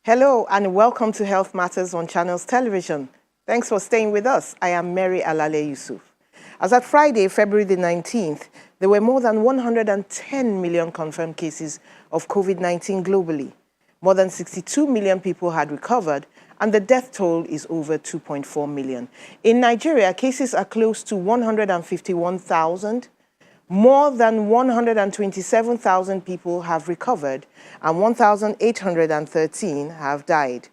Hello and welcome to Health Matters on Channels Television. Thanks for staying with us. I am Mary Alale Yusuf. As at Friday, February the 19th, there were more than 110 million confirmed cases of COVID-19 globally. More than 62 million people had recovered, and the death toll is over 2.4 million. In Nigeria, cases are close to 151,000. More than 127,000 people have recovered and 1,813 have died.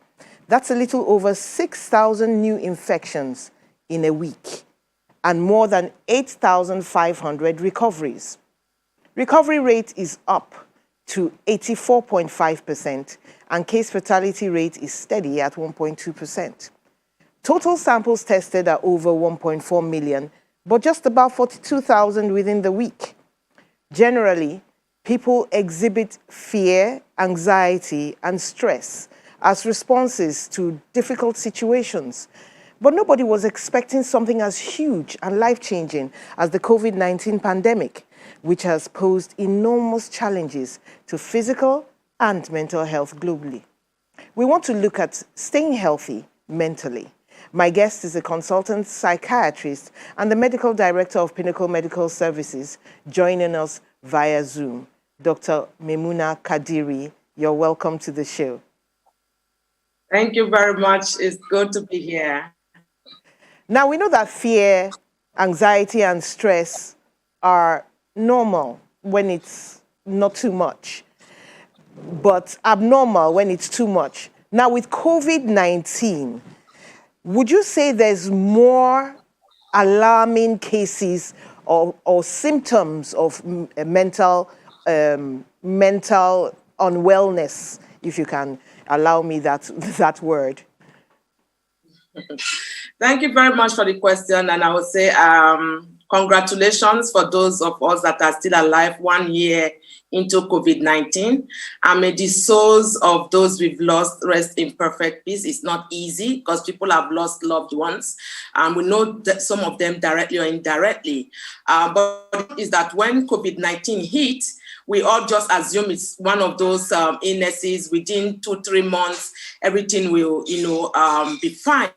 That's a little over 6,000 new infections in a week and more than 8,500 recoveries. Recovery rate is up to 84.5% and case fatality rate is steady at 1.2%. Total samples tested are over 1.4 million, but just about 42,000 within the week. Generally, people exhibit fear, anxiety, and stress as responses to difficult situations. But nobody was expecting something as huge and life-changing as the COVID-19 pandemic, which has posed enormous challenges to physical and mental health globally. We want to look at staying healthy mentally. My guest is a consultant psychiatrist and the medical director of Pinnacle Medical Services, joining us via Zoom. Dr. Memuna Kadiri, you're welcome to the show. Thank you very much. It's good to be here. Now, we know that fear, anxiety, and stress are normal when it's not too much, but abnormal when it's too much. Now, with COVID-19, would you say there's more alarming cases or symptoms of mental unwellness, if you can allow me that word? Thank you very much for the question. And I would say congratulations for those of us that are still alive 1 year into COVID-19. And may the souls of those we've lost rest in perfect peace. It's not easy because people have lost loved ones. We know that some of them directly or indirectly. But is that when COVID-19 hit, we all just assume it's one of those illnesses. Within 2-3 months, everything will, be fine.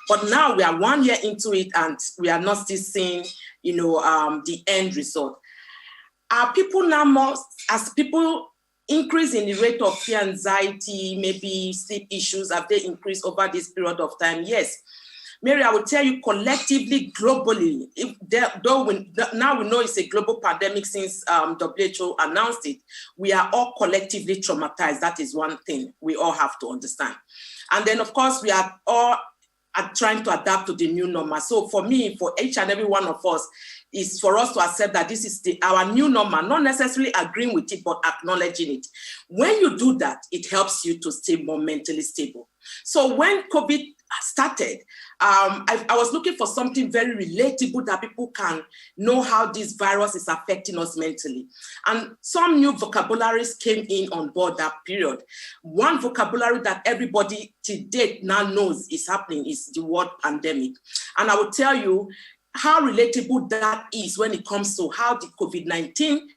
But now we are 1 year into it and we are not still seeing, the end result. Are people now more, as people increase in the rate of fear, anxiety, maybe sleep issues, have they increased over this period of time? Yes. Mary, I will tell you collectively, globally, now we know it's a global pandemic since WHO announced it, we are all collectively traumatized. That is one thing we all have to understand. And then, of course, we are all trying to adapt to the new normal. So for me, for each and every one of us, is for us to accept that this is our new normal, not necessarily agreeing with it, but acknowledging it. When you do that, it helps you to stay more mentally stable. So when COVID started, I was looking for something very relatable that people can know how this virus is affecting us mentally. And some new vocabularies came in on board that period. One vocabulary that everybody to date now knows is happening is the word pandemic. And I will tell you how relatable that is when it comes to how the COVID-19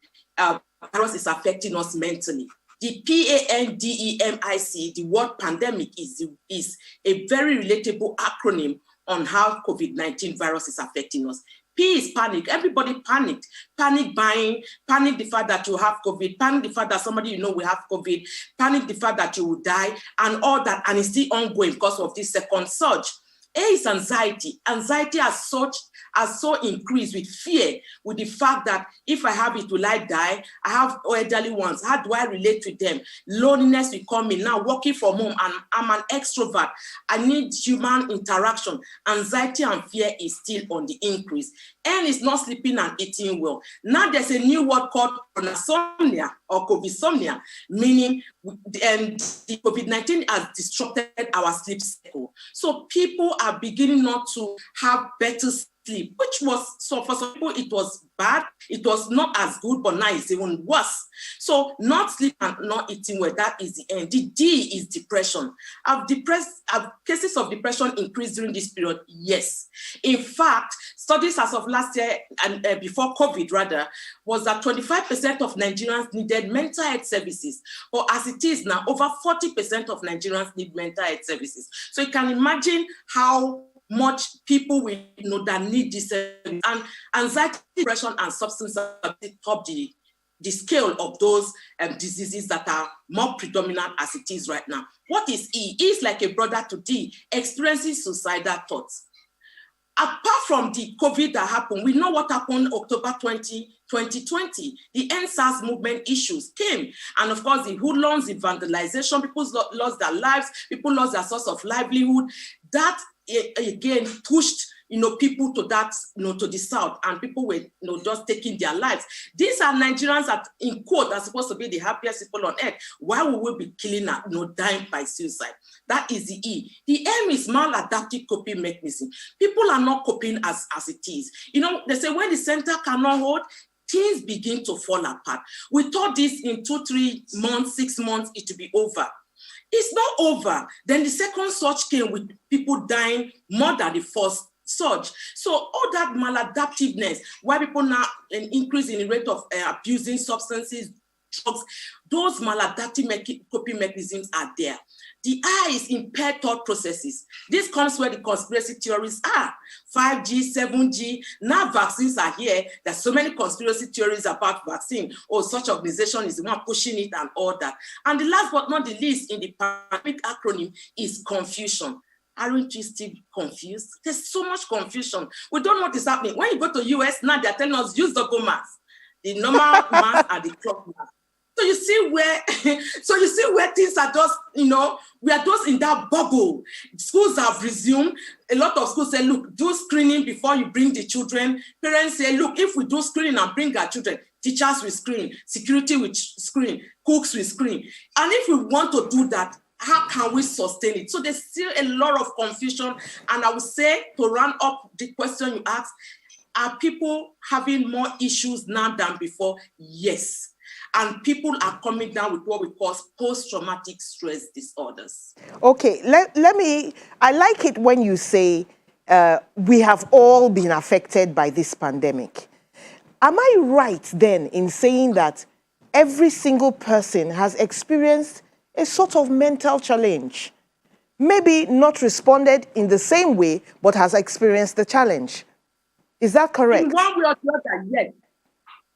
virus is affecting us mentally. The PANDEMIC, the word pandemic, is a very relatable acronym on how COVID-19 virus is affecting us. P is panic. Everybody panicked. Panic buying, panic the fact that you have COVID, panic the fact that somebody will have COVID, panic the fact that you will die, and all that, and it's still ongoing because of this second surge. A is anxiety. Anxiety as such has so increased with fear, with the fact that if I have it, will I die? I have elderly ones. How do I relate to them? Loneliness will come in. Now, working from home, and I'm an extrovert. I need human interaction. Anxiety and fear is still on the increase. N is not sleeping and eating well. Now there's a new word called chronosomnia or COVID-somnia, meaning the COVID-19 has disrupted our sleep cycle. So people are beginning not to have better sleep, which was, so for some people, it was bad. It was not as good, but now it's even worse. So not sleep and not eating well, that is the end. The D is depression. Have cases of depression increased during this period? Yes. In fact, studies as of last year and before COVID rather, was that 25% of Nigerians needed mental health services. But as it is now, over 40% of Nigerians need mental health services. So you can imagine how much people we know that need this service. And anxiety, depression, and substance abuse top the scale of those diseases that are more predominant as it is right now. What is E? E is like a brother to D, experiencing suicidal thoughts. Apart from the COVID that happened, we know what happened October 2020. The NSAS movement issues came. And of course, the hoodlums, the vandalization, people lost their lives, people lost their source of livelihood. That, again, pushed people to that, to the south, and people were, just taking their lives. These are Nigerians that, in quote, are supposed to be the happiest people on earth. Why would we be killing, dying by suicide? That is the E. The M is maladaptive coping mechanism. People are not coping as it is. They say when the center cannot hold, things begin to fall apart. We thought this in 2, 3 months, 6 months, it will be over. It's not over. Then the second surge came with people dying more than the first surge. So all that maladaptiveness, why people now an increase in the rate of abusing substances, drugs, those maladaptive coping mechanisms are there. The I is impaired thought processes. This comes where the conspiracy theories are. 5G, 7G, now vaccines are here. There's so many conspiracy theories about vaccine. Oh, such organization is the one pushing it and all that. And the last but not the least in the pandemic acronym is confusion. Aren't you still confused? There's so much confusion. We don't know what is happening. When you go to US, now they're telling us use double mask. The normal mask and the cloth mask. So you see where things are just, we are just in that bubble. Schools have resumed. A lot of schools say, look, do screening before you bring the children. Parents say, look, if we do screening and bring our children, teachers will screen, security will screen, cooks will screen. And if we want to do that, how can we sustain it? So there's still a lot of confusion. And I would say, to round up the question you asked, are people having more issues now than before? Yes. And people are coming down with what we call post-traumatic stress disorders. Okay, I like it when you say we have all been affected by this pandemic. Am I right then in saying that every single person has experienced a sort of mental challenge? Maybe not responded in the same way, but has experienced the challenge. Is that correct? In one way or the other, yes.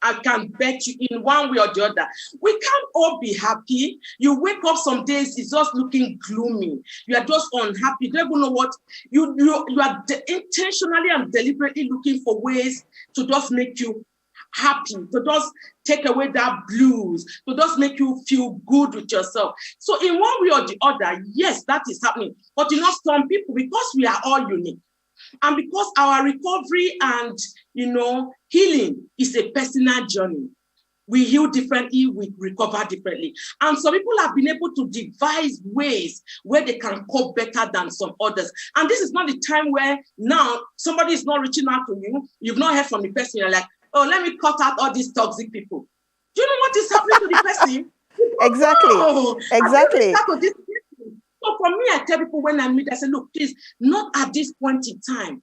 I can bet you in one way or the other. We can't all be happy. You wake up some days, it's just looking gloomy. You are just unhappy. You don't even know what. You are intentionally and deliberately looking for ways to just make you happy, to just take away that blues, to just make you feel good with yourself. So in one way or the other, yes, that is happening. But some people, because we are all unique, and because our recovery and, healing is a personal journey, we heal differently, we recover differently. And some people have been able to devise ways where they can cope better than some others. And this is not the time where now somebody is not reaching out to you, you've not heard from the person, you're like, oh, let me cut out all these toxic people. Do you know what is happening to the person? Exactly. So for me, I tell people when I meet, I say, look, please, not at this point in time.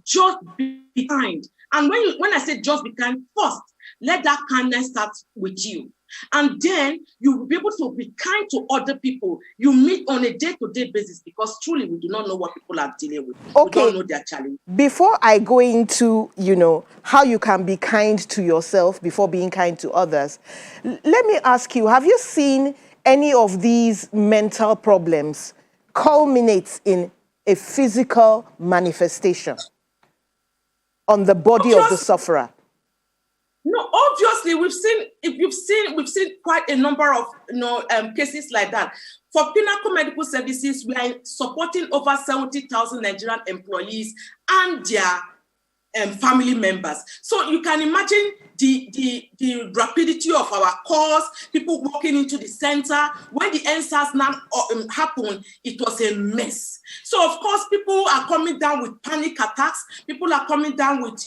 Just be kind. And when I say just be kind, first, let that kindness start with you. And then you will be able to be kind to other people you meet on a day-to-day basis, because truly we do not know what people are dealing with. Okay. We don't know their challenge. Before I go into, how you can be kind to yourself before being kind to others, let me ask you, have you seen any of these mental problems culminates in a physical manifestation on the body of the sufferer? No, obviously we've seen quite a number of cases like that. For Pinnacle Medical Services, we are supporting over 70,000 Nigerian employees and their family members. So you can imagine the rapidity of our calls, people walking into the center. When the NSAS now happened, it was a mess. So of course, people are coming down with panic attacks. People are coming down with,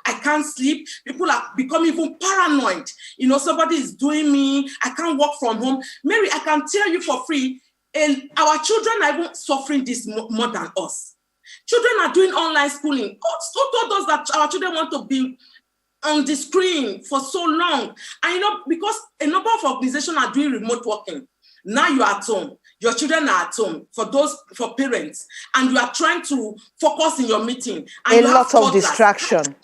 I can't sleep. People are becoming even paranoid. Somebody is doing me. I can't work from home. Mary, I can tell you for free, and our children are even suffering this more than us. Children are doing online schooling. Who told us that our children want to be on the screen for so long? And because a number of organizations are doing remote working. Now you are at home. Your children are at home for parents, and you are trying to focus in your meeting. And a lot of distraction.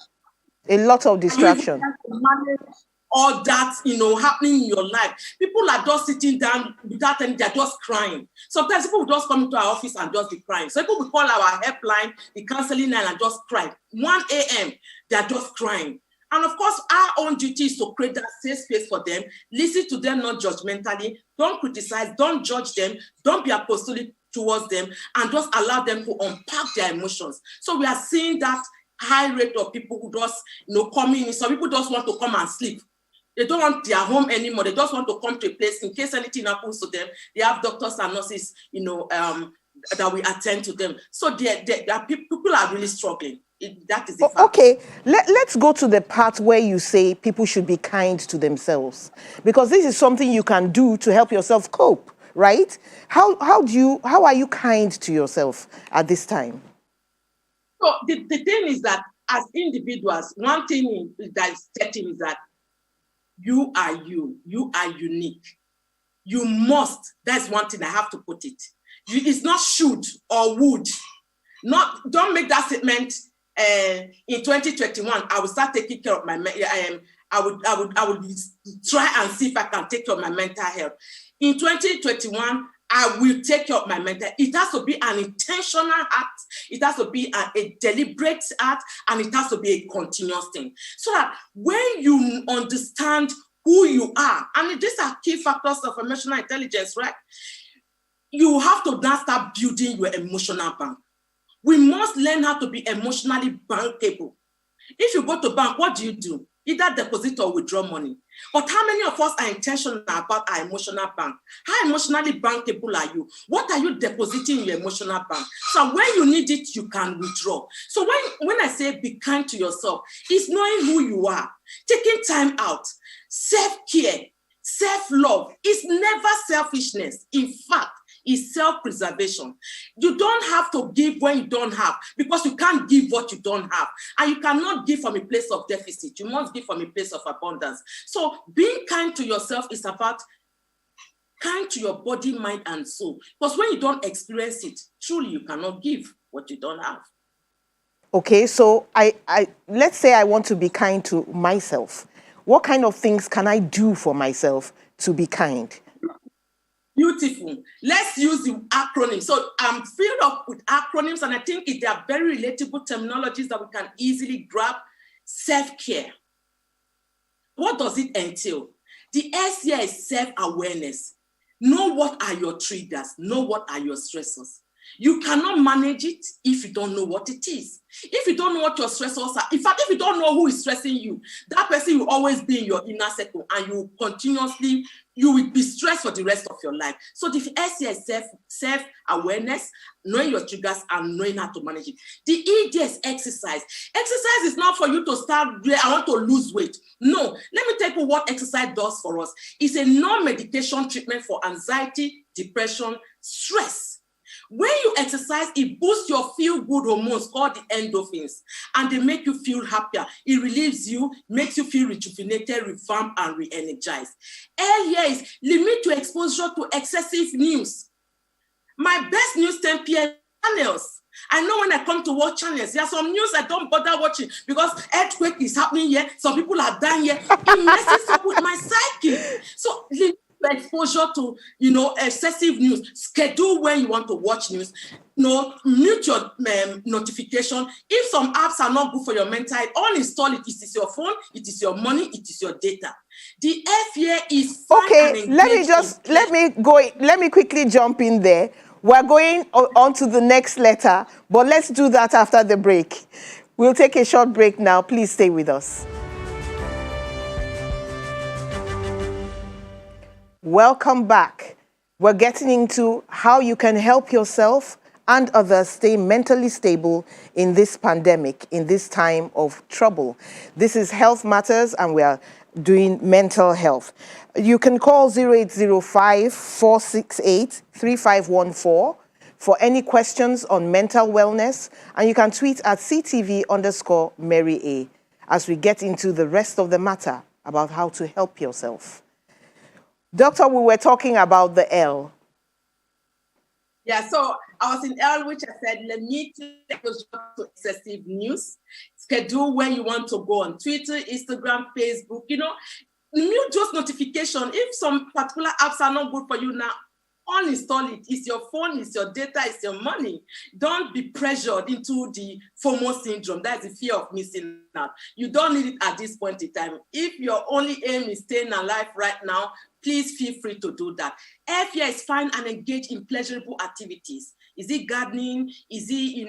A lot of distraction. All that, happening in your life. People are just sitting down without any, they're just crying. Sometimes people will just come into our office and just be crying. So people will call our helpline, the counseling line, and just cry. 1 a.m., they're just crying. And of course, our own duty is to create that safe space for them, listen to them, not judgmentally, don't criticize, don't judge them, don't be apostolic towards them, and just allow them to unpack their emotions. So we are seeing that high rate of people who just, coming in. Some people just want to come and sleep. They don't want their home anymore. They just want to come to a place in case anything happens to them. They have doctors and nurses, that will attend to them. So people are really struggling. That is the fact. Okay, let's go to the part where you say people should be kind to themselves, because this is something you can do to help yourself cope, right? How are you kind to yourself at this time? So the thing is that as individuals, one thing that is certain is that you are unique. You must, that's one thing I have to put it. It's not should or would. Don't make that statement in 2021, I will start taking care of my I would try and see if I can take care of my mental health. In 2021, I will take care of my mental. It has to be an intentional act. It has to be a deliberate act, and it has to be a continuous thing. So that when you understand who you are, and these are key factors of emotional intelligence, right? You have to now start building your emotional bank. We must learn how to be emotionally bankable. If you go to bank, what do? Either deposit or withdraw money. But how many of us are intentional about our emotional bank? How emotionally bankable are you? What are you depositing in your emotional bank? So when you need it, you can withdraw. So when I say be kind to yourself, it's knowing who you are, taking time out, self-care, self-love. It's never selfishness. In fact, is self-preservation. You don't have to give when you don't have, because you can't give what you don't have. And you cannot give from a place of deficit. You must give from a place of abundance. So being kind to yourself is about kind to your body, mind, and soul. Because when you don't experience it, truly you cannot give what you don't have. Okay, so I let's say I want to be kind to myself. What kind of things can I do for myself to be kind? Beautiful. Let's use the acronym. So I'm filled up with acronyms, and I think they are very relatable terminologies that we can easily grab. Self-care. What does it entail? The S here is self-awareness. Know what are your triggers. Know what are your stressors. You cannot manage it if you don't know what it is. If you don't know what your stressors are, in fact, if you don't know who is stressing you, that person will always be in your inner circle, and you will be stressed for the rest of your life. So the S here is self-awareness, knowing your triggers and knowing how to manage it. The E there is exercise. Exercise is not for you to start, I want to lose weight. No, let me tell you what exercise does for us. It's a non-medication treatment for anxiety, depression, stress. When you exercise, it boosts your feel-good hormones called the endorphins, and they make you feel happier. It relieves you, makes you feel rejuvenated, revamped, and re-energized. L here is limit to exposure to excessive news. My best news 10 p.m. channels. I know when I come to watch channels, there are some news I don't bother watching because earthquake is happening here. Some people are dying here. It messes up with my psyche. So limit exposure to excessive news. Schedule when you want to watch news. Mute your notification. If some apps are not good for your mental health, uninstall it. It is your phone, it is your money, it is your data. The F here is fun. Okay, let me quickly jump in there. We're going on to the next letter, but let's do that after the break. We'll take a short break now. Please stay with us. Welcome back. We're getting into how you can help yourself and others stay mentally stable in this pandemic, in this time of trouble. This is Health Matters, and we are doing mental health. You can call 0805-468-3514 for any questions on mental wellness, and you can tweet at CTV_Mary A as we get into the rest of the matter about how to help yourself. Doctor, we were talking about the L. Yeah, so I was in L, which I said, limit exposure to excessive news. Schedule when you want to go on Twitter, Instagram, Facebook, mute those notifications. If some particular apps are not good for you now, uninstall it. It's your phone, it's your data, it's your money. Don't be pressured into the FOMO syndrome. That's the fear of missing out. You don't need it at this point in time. If your only aim is staying alive right now, please feel free to do that. Here is fine and engage in pleasurable activities. Is it gardening? Is it,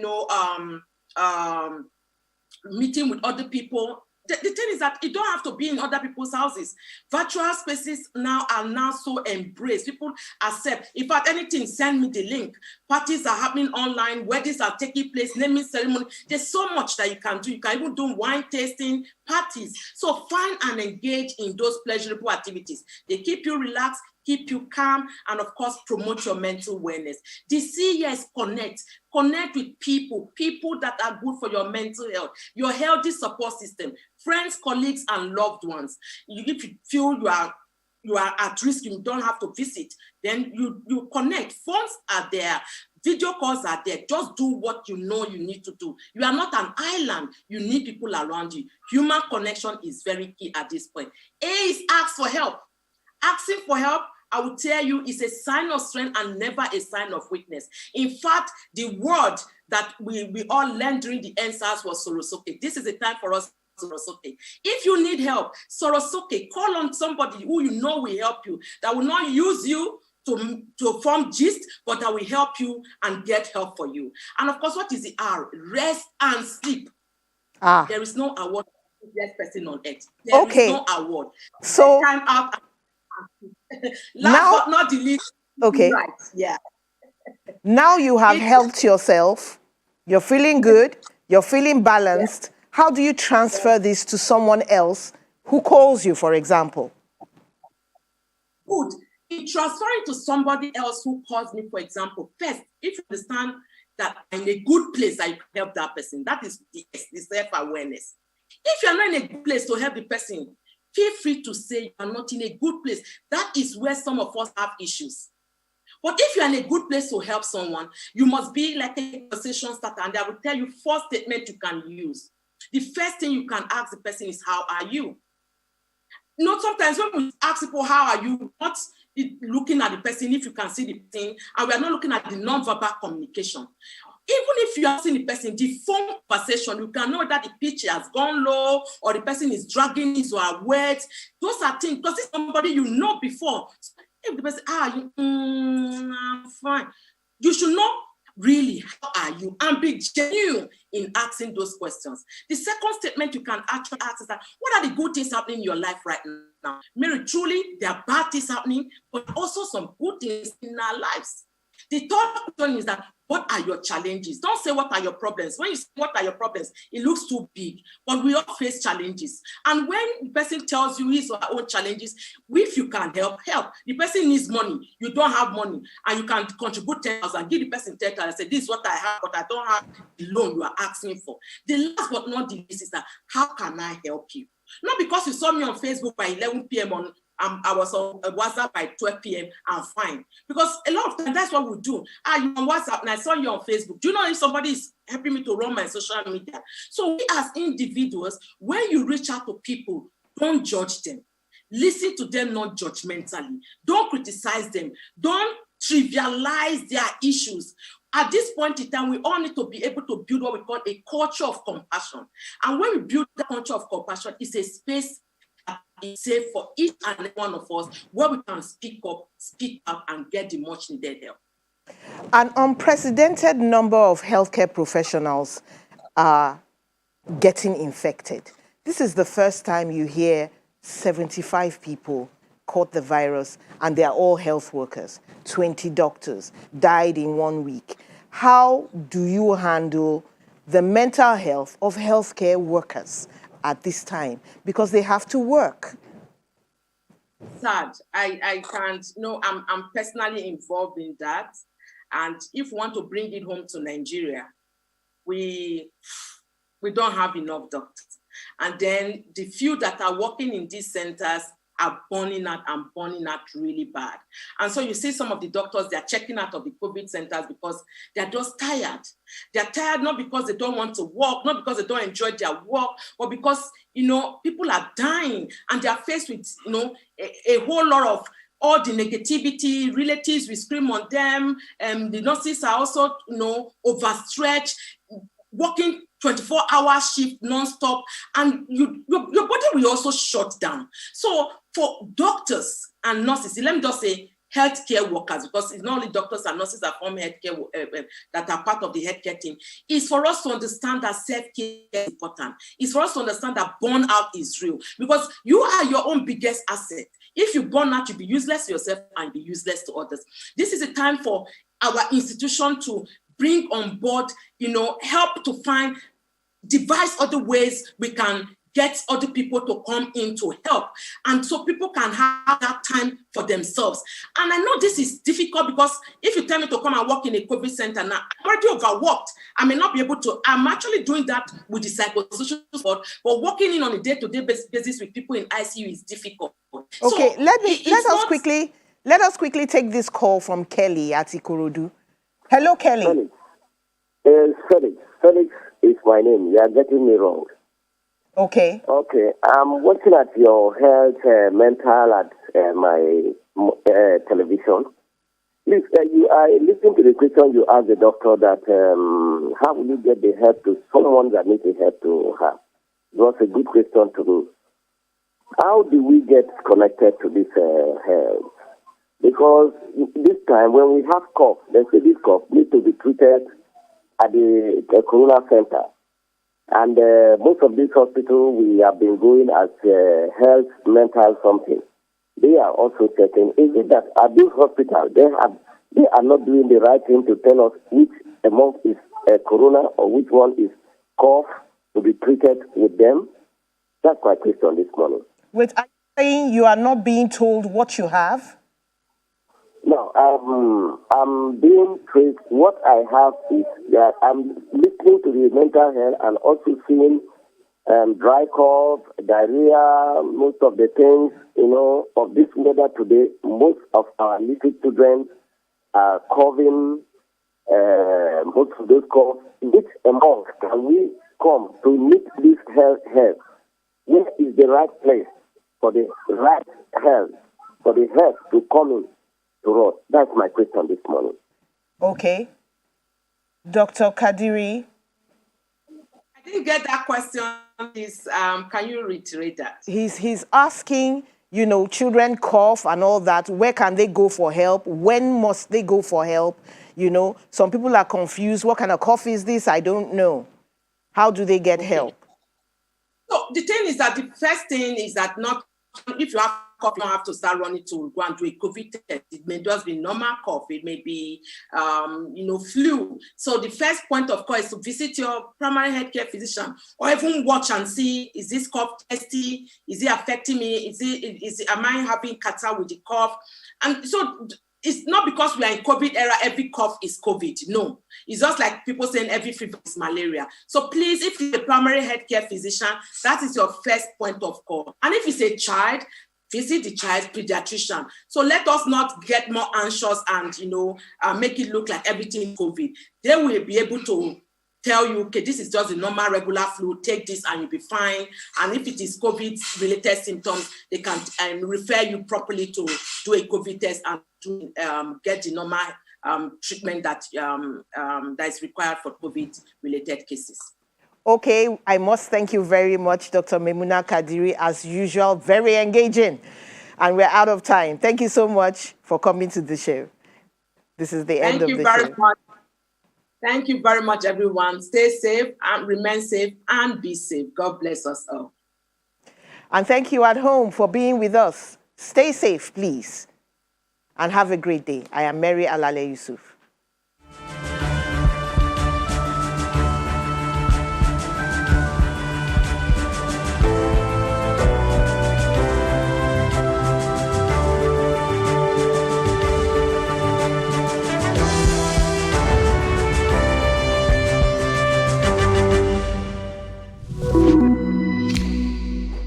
meeting with other people? The thing is that you don't have to be in other people's houses. Virtual spaces are now so embraced. People accept. In fact, anything, send me the link. Parties are happening online. Weddings are taking place. Naming ceremony. There's so much that you can do. You can even do wine tasting, parties. So find and engage in those pleasurable activities. They keep you relaxed, keep you calm, and of course, promote your mental wellness. The C here is connect. Connect with people that are good for your mental health, your healthy support system, friends, colleagues, and loved ones. If you feel you are at risk, you don't have to visit, then you connect. Phones are there. Video calls are there. Just do what you know you need to do. You are not an island. You need people around you. Human connection is very key at this point. A is ask for help. Asking for help, I will tell you, is a sign of strength and never a sign of weakness. In fact, the word that we all learned during the EndSARS was Sorosoke. This is a time for us, Sorosoke. If you need help, Sorosoke, call on somebody who you know will help you, that will not use you to form gist, but that will help you and get help for you. And of course, what is the R? Rest and sleep. There is no award for the best person on earth. There is no award. So time out. Last but not the least, okay. Right, yeah. Now you have helped yourself. You're feeling good. You're feeling balanced. Yeah. How do you transfer this to someone else who calls you, for example? Good. In transferring to somebody else who calls me, for example, first, if you understand that I'm in a good place, I can help that person. That is the self-awareness. If you're not in a good place to help the person, feel free to say you are not in a good place. That is where some of us have issues. But if you're in a good place to help someone, you must be like a conversation starter, and I will tell you 4 statements you can use. The first thing you can ask the person is, how are you? Sometimes when we ask people, how are you, not looking at the person, if you can see the thing, and we are not looking at the non-verbal communication. Even if you are seeing the person, the phone conversation, you can know that the pitch has gone low or the person is dragging his or her words. Those are things, because it's somebody you know before. So if the person, I'm fine. You should know really, how are you? And be genuine in asking those questions. The second statement you can actually ask is that, what are the good things happening in your life right now? Mary, truly, there are bad things happening, but also some good things in our lives. The third question is that, what are your challenges? Don't say what are your problems. When you say what are your problems, it looks too big, but we all face challenges. And when the person tells you his or her own challenges, if you can help. The person needs money, you don't have money, and you can contribute 10,000, give the person 10,000 and say, this is what I have, but I don't have the loan you are asking for. The last but not the least is that, how can I help you? Not because you saw me on Facebook by 11 p.m. I was on WhatsApp by 12 p.m. I'm fine. Because a lot of times that's what we do. You're on WhatsApp and I saw you on Facebook. Do you know if somebody is helping me to run my social media? So we as individuals, when you reach out to people, don't judge them. Listen to them not judgmentally. Don't criticize them. Don't trivialize their issues. At this point in time, we all need to be able to build what we call a culture of compassion. And when we build that culture of compassion, it's a space that is safe for each and every one of us, where we can speak up, and get the much needed help. An unprecedented number of healthcare professionals are getting infected. This is the first time you hear 75 people caught the virus, and they are all health workers. 20 doctors died in 1 week. How do you handle the mental health of healthcare workers at this time? Because they have to work. Sad. I can't, I'm personally involved in that. And if we want to bring it home to Nigeria, we don't have enough doctors. And then the few that are working in these centers are burning out really bad. And so you see some of the doctors, they're checking out of the COVID centers because they're just tired. They're tired not because they don't want to work, not because they don't enjoy their work, but because, people are dying and they're faced with, a whole lot of all the negativity, relatives will scream on them, the nurses are also, overstretched, working 24-hour shift non-stop, and your body will also shut down. So for doctors and nurses, let me just say healthcare workers, because it's not only doctors and nurses that form healthcare that are part of the healthcare team, is for us to understand that self-care is important. It's for us to understand that burnout is real, because you are your own biggest asset. If you burn out, you'll be useless to yourself and be useless to others. This is a time for our institution to bring on board, help to devise other ways we can get other people to come in to help. And so people can have that time for themselves. And I know this is difficult because if you tell me to come and work in a COVID center now, I'm already overworked. I may not be able to. I'm actually doing that with the psychosocial support, but working in on a day-to-day basis with people in ICU is difficult. Okay, so let us quickly take this call from Kelly at Ikorodu. Hello, Kelly. Felix is my name. You are getting me wrong. Okay. Okay. I'm watching at your health, mental at my television. Please, you are listening to the question you asked the doctor that how will you get the help to someone that needs the help to have? It was a good question to me. How do we get connected to this health? Because this time when we have cough, they say this cough needs to be treated at the Corona Center. And most of these hospitals we have been going as health, mental something. They are also checking. Is it that at this hospital they are not doing the right thing to tell us which among is Corona or which one is cough to be treated with them? That's my question this morning. Wait, are you saying you are not being told what you have? No, I'm being traced. What I have is that I'm listening to the mental health and also seeing dry cough, diarrhea, most of the things, of this weather today. Most of our little children are coughing, most of those coughs. Which among can we come to meet this health? Where is the right place for the right health, for the health to come in? That's my question this morning. Okay. Dr. Kadiri? I didn't get that question. Can you reiterate that? He's asking, children cough and all that. Where can they go for help? When must they go for help? Some people are confused. What kind of cough is this? I don't know. How do they get help? So the thing is that the first thing is that not if you have cough, you don't have to start running to go and do a COVID test. It may just be normal cough. It may be, flu. So the first point of call is to visit your primary healthcare physician, or even watch and see, is this cough testy? Is it affecting me? Am I having catarrh with the cough? And so it's not because we are in COVID era, every cough is COVID. No, it's just like people saying every fever is malaria. So please, if you're a primary healthcare physician, that is your first point of call. And if it's a child, visit the child's pediatrician. So let us not get more anxious and, make it look like everything is COVID. They will be able to tell you, okay, this is just a normal regular flu, take this and you'll be fine. And if it is COVID-related symptoms, they can refer you properly to do a COVID test and to get the normal treatment that is required for COVID-related cases. Okay, I must thank you very much, Dr. Memuna Kadiri, as usual, very engaging. And we're out of time. Thank you so much for coming to the show. This is the end of the show. Thank you very much. Thank you very much, everyone. Stay safe and remain safe and be safe. God bless us all. And thank you at home for being with us. Stay safe, please. And have a great day. I am Mary Alale Yusuf.